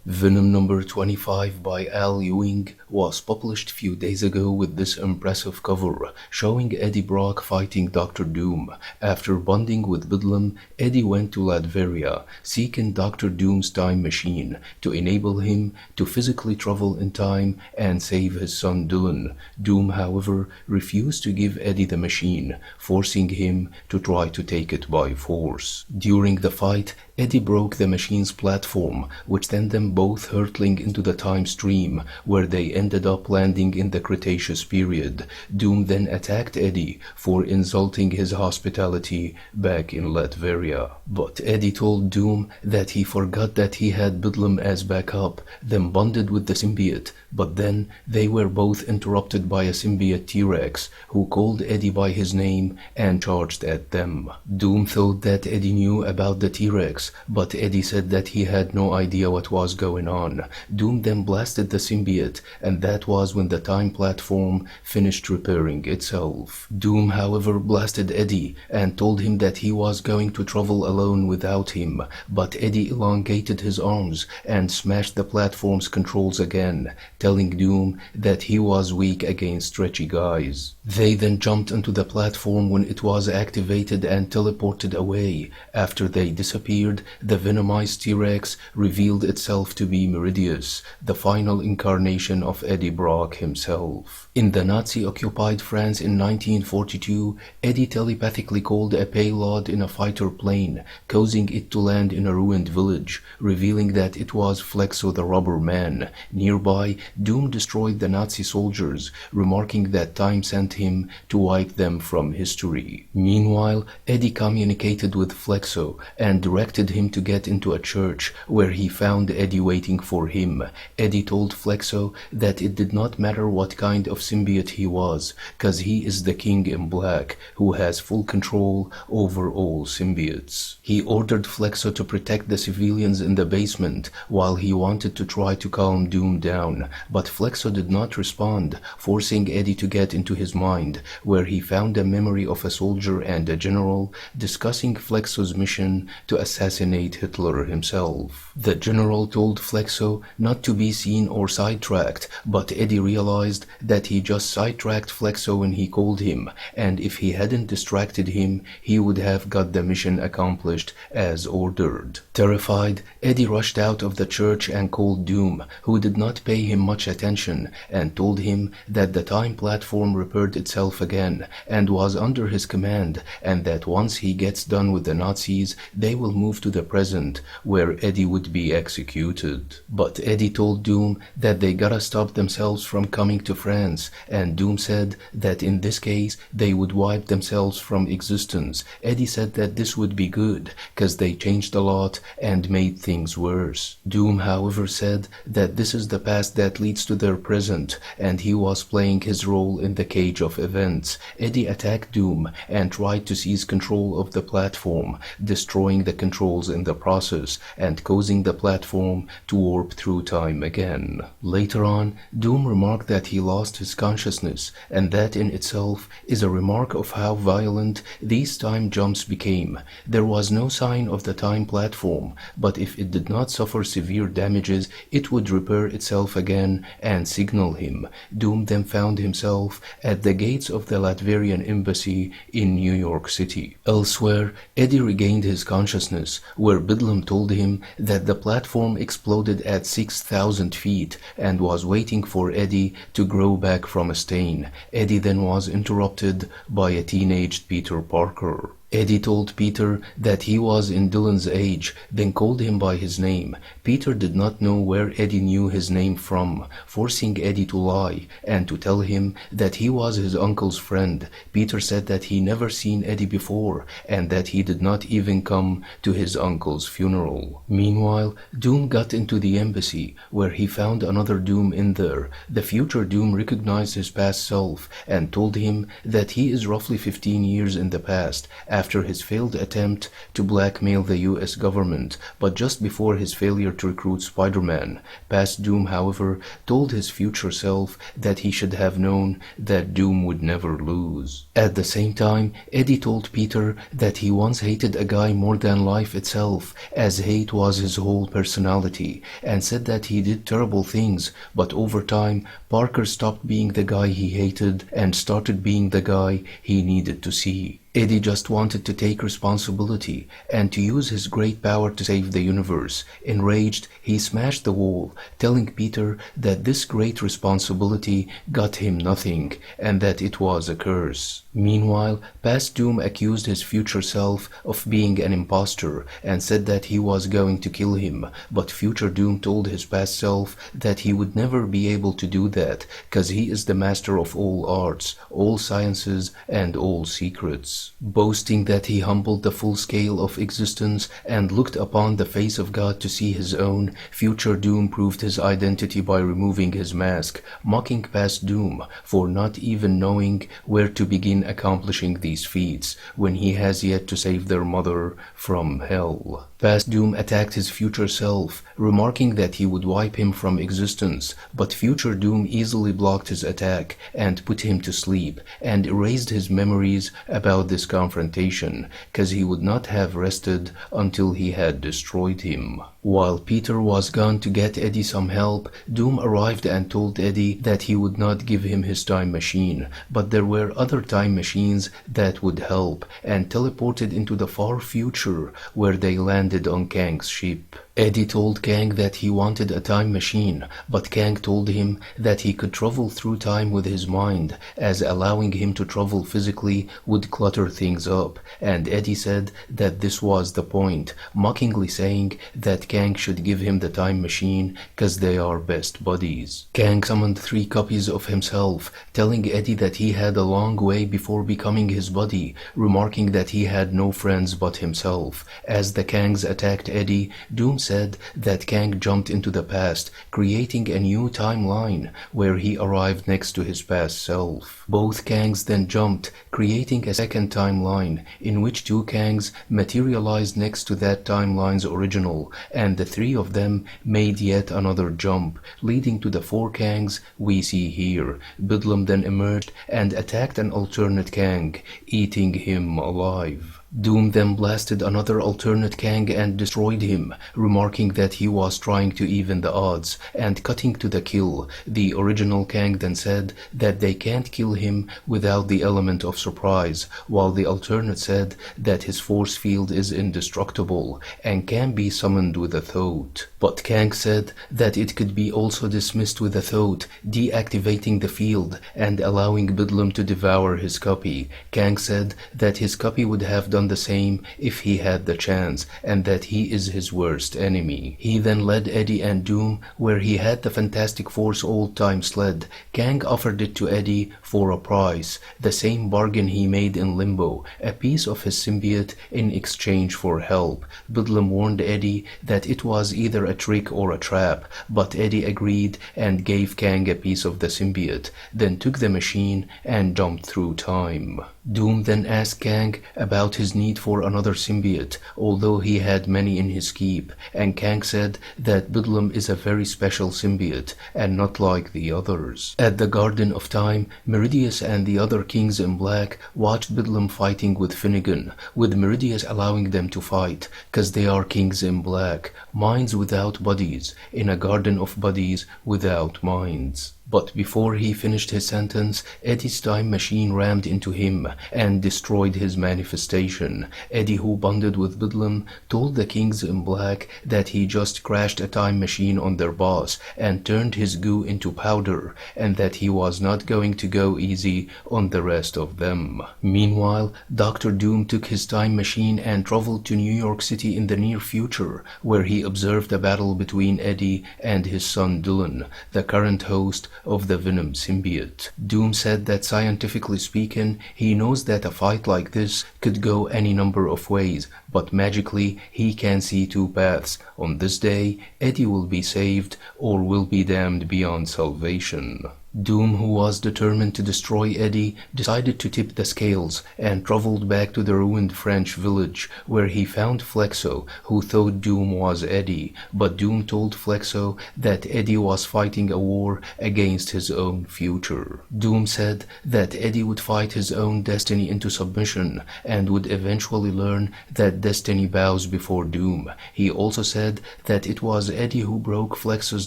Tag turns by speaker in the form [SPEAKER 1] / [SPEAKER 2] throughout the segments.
[SPEAKER 1] Venom number 25 by Al Ewing was published few days ago with this impressive cover showing Eddie Brock fighting Dr. Doom. After bonding with Bedlam, Eddie went to Latveria seeking Dr. Doom's time machine to enable him to physically travel in time and save his son Dylan. Doom, however, refused to give Eddie the machine, forcing him to try to take it by force. During the fight, Eddie broke the machine's platform, which sent them both hurtling into the time stream, where they ended up landing in the Cretaceous period. Doom then attacked Eddie for insulting his hospitality back in Latveria. But Eddie told Doom that he forgot that he had Bedlam as backup, then bonded with the symbiote. But then they were both interrupted by a symbiote T-Rex, who called Eddie by his name and charged at them. Doom thought that Eddie knew about the T-Rex, but Eddie said that he had no idea what was going on. Doom then blasted the symbiote, and that was when the time platform finished repairing itself. Doom, however, blasted Eddie and told him that he was going to travel alone without him, but Eddie elongated his arms and smashed the platform's controls again, telling Doom that he was weak against stretchy guys. They then jumped into the platform when it was activated and teleported away. After they disappeared, the venomized T-Rex revealed itself to be Meridius, the final incarnation of Eddie Brock himself. In the Nazi-occupied France in 1942, Eddie telepathically called a payload in a fighter plane, causing it to land in a ruined village, revealing that it was Flexo the Rubber Man. Nearby, Doom destroyed the Nazi soldiers, remarking that time sent him to wipe them from history. Meanwhile, Eddie communicated with Flexo and directed him to get into a church, where he found Eddie waiting for him. Eddie told Flexo that it did not matter what kind of symbiote he was, cause he is the King in Black, who has full control over all symbiotes. He ordered Flexo to protect the civilians in the basement, while he wanted to try to calm Doom down, but Flexo did not respond, forcing Eddie to get into his mind, where he found a memory of a soldier and a general discussing Flexo's mission to assassinate Hitler himself. The general told Flexo not to be seen or sidetracked, but Eddie realized that he just sidetracked Flexo when he called him, and if he hadn't distracted him, he would have got the mission accomplished as ordered. Terrified, Eddie rushed out of the church and called Doom, who did not pay him much attention, and told him that the time platform repaired itself again and was under his command, and that once he gets done with the Nazis, they will move to the present, where Eddie would be executed. But Eddie told Doom that they gotta stop themselves from coming to France, and Doom said that in this case they would wipe themselves from existence. Eddie said that this would be good, cause they changed a lot and made things worse. Doom, however, said that this is the past that leads to their present, and he was playing his role in the cage of events. Eddie attacked Doom and tried to seize control of the platform, destroying the controls in the process and causing the platform to warp through time again. Later on, Doom remarked that he lost his consciousness, and that in itself is a remark of how violent these time jumps became. There was no sign of the time platform, but if it did not suffer severe damages, it would repair itself again and signal him. Doom then found himself at the gates of the Latverian embassy in New York City. Elsewhere, Eddie regained his consciousness, where Bedlam told him that the platform exploded at 6,000 feet and was waiting for Eddie to grow back from a stain. Eddie then was interrupted by a teenaged Peter Parker. Eddie told Peter that he was in Dylan's age, then called him by his name. Peter did not know where Eddie knew his name from, forcing Eddie to lie and to tell him that he was his uncle's friend. Peter said that he never seen Eddie before and that he did not even come to his uncle's funeral. Meanwhile, Doom got into the embassy, where he found another Doom in there. The future Doom recognized his past self and told him that he is roughly 15 years in the past, after his failed attempt to blackmail the US government, but just before his failure to recruit Spider-Man. Past Doom, however, told his future self that he should have known that Doom would never lose. At the same time, Eddie told Peter that he once hated a guy more than life itself, as hate was his whole personality, and said that he did terrible things, but over time, Parker stopped being the guy he hated and started being the guy he needed to see. Eddie just wanted to take responsibility and to use his great power to save the universe. Enraged, he smashed the wall, telling Peter that this great responsibility got him nothing and that it was a curse. Meanwhile, Past Doom accused his future self of being an imposter and said that he was going to kill him, but future Doom told his past self that he would never be able to do that because he is the master of all arts, all sciences, and all secrets. Boasting that he humbled the full scale of existence and looked upon the face of God to see his own, future Doom proved his identity by removing his mask, mocking Past Doom for not even knowing where to begin accomplishing these feats when he has yet to save their mother from hell. Past Doom attacked his future self, remarking that he would wipe him from existence, but future Doom easily blocked his attack and put him to sleep and erased his memories about this confrontation, cause he would not have rested until he had destroyed him. While Peter was gone to get Eddie some help, Doom arrived and told Eddie that he would not give him his time machine, but there were other time machines that would help, and teleported into the far future where they landed on Kang's ship. Eddie told Kang that he wanted a time machine, but Kang told him that he could travel through time with his mind, as allowing him to travel physically would clutter things up, and Eddie said that this was the point, mockingly saying that Kang should give him the time machine cause they are best buddies. Kang summoned 3 copies of himself, telling Eddie that he had a long way before becoming his buddy, remarking that he had no friends but himself. As the Kangs attacked Eddie, Doom said that Kang jumped into the past, creating a new timeline where he arrived next to his past self. Both Kangs then jumped, creating a second timeline in which 2 Kangs materialized next to that timeline's original, and the 3 of them made yet another jump, leading to the 4 Kangs we see here. Bedlam then emerged and attacked an alternate Kang, eating him alive. Doom then blasted another alternate Kang and destroyed him, remarking that he was trying to even the odds and cutting to the kill. The original Kang then said that they can't kill him without the element of surprise, while the alternate said that his force field is indestructible and can be summoned with a thought. But Kang said that it could be also dismissed with a thought, deactivating the field and allowing Bedlam to devour his copy. Kang said that his copy would have done the same if he had the chance, and that he is his worst enemy. He then led Eddie and Doom where he had the Fantastic Four's old-time sled. Kang offered it to Eddie for a price, the same bargain he made in Limbo, a piece of his symbiote in exchange for help. Bedlam warned Eddie that it was either a trick or a trap, but Eddie agreed and gave Kang a piece of the symbiote, then took the machine and jumped through time. Doom then asked Kang about his need for another symbiote, although he had many in his keep, and Kang said that Bedlam is a very special symbiote and not like the others. At the Garden of Time, Meridius and the other Kings in Black watched Bedlam fighting with Finnegan, with Meridius allowing them to fight, cause they are Kings in Black, minds without bodies, in a garden of bodies without minds. But before he finished his sentence, Eddie's time machine rammed into him and destroyed his manifestation. Eddie, who bonded with Bedlam, told the Kings in Black that he just crashed a time machine on their boss and turned his goo into powder, and that he was not going to go easy on the rest of them. Meanwhile, Dr. Doom took his time machine and traveled to New York City in the near future, where he observed a battle between Eddie and his son Dylan, the current host of the Venom symbiote. Doom said that scientifically speaking, he knows that a fight like this could go any number of ways, but magically he can see 2 paths. On this day, Eddie will be saved or will be damned beyond salvation. Doom, who was determined to destroy Eddie, decided to tip the scales and traveled back to the ruined French village, where he found Flexo, who thought Doom was Eddie, but Doom told Flexo that Eddie was fighting a war against his own future. Doom said that Eddie would fight his own destiny into submission and would eventually learn that destiny bows before doom. He also said that it was Eddie who broke Flexo's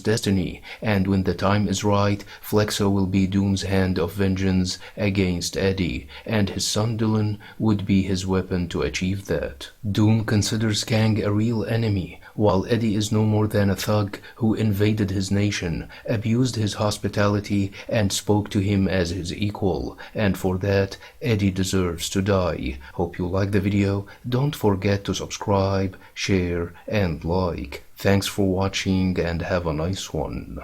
[SPEAKER 1] destiny, and when the time is right, Flexo will be Doom's hand of vengeance against Eddie, and his son Dylan would be his weapon to achieve that. Doom considers Kang a real enemy, while Eddie is no more than a thug who invaded his nation, abused his hospitality, and spoke to him as his equal, and for that, Eddie deserves to die. Hope you like the video. Don't forget to subscribe, share, and like. Thanks for watching and have a nice one.